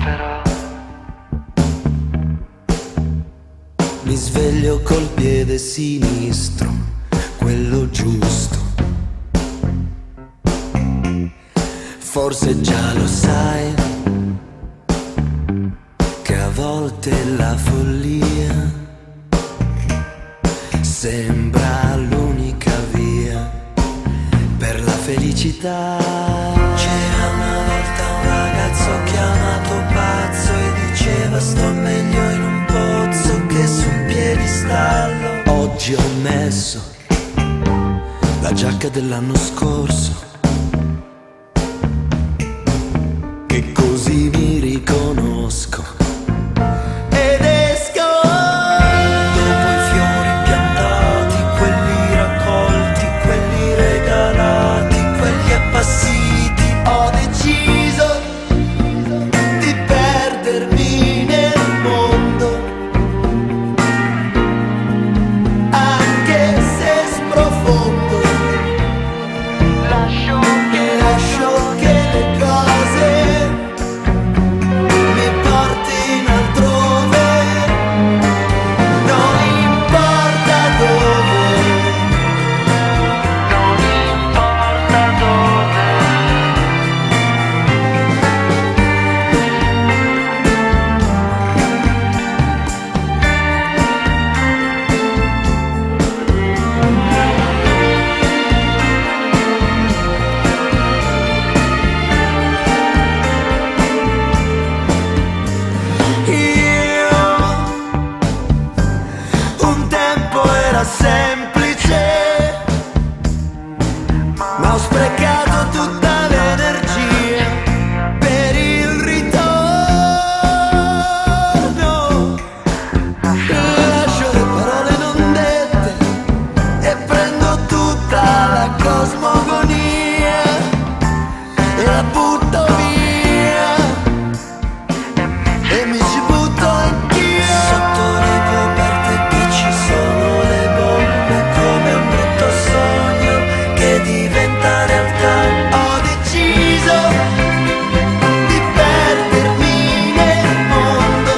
però. Mi sveglio col piede sinistro, quello giusto. Forse già lo sai che a volte la follia sembra l'unica via per la felicità. C'era una volta un ragazzo chiamato pazzo e diceva sto meglio in un pozzo che su un piedistallo. Oggi ho messo la giacca dell'anno scorso, che così mi riconosco ed esco. Dopo i fiori piantati, quelli raccolti, quelli regalati, quelli appassiti, ho deciso di perdermi nel mondo, anche se sprofondo. Lascio che le cose mi portino altrove, non importa dove, non importa dove. Un tempo era semplice, ma ho sprecato tutta l'energia per il ritorno. Lascio le parole non dette e prendo tutta la cosmogonia e la butto via e mi ci butto anch'io. Sotto le coperte che ci sono le bolle, come un brutto sogno che diventa realtà. Ho deciso di perdermi nel mondo,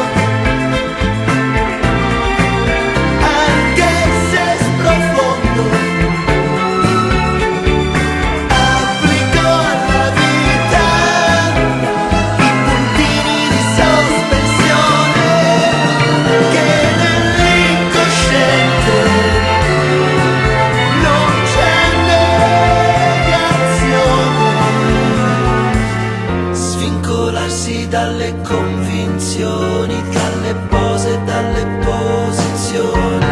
anche se sprofondo. Applico alla vita i puntini di sospensione che nell'incosciente non c'è negazione. Svincolarsi dalle convinzioni, dalle pose, dalle posizioni.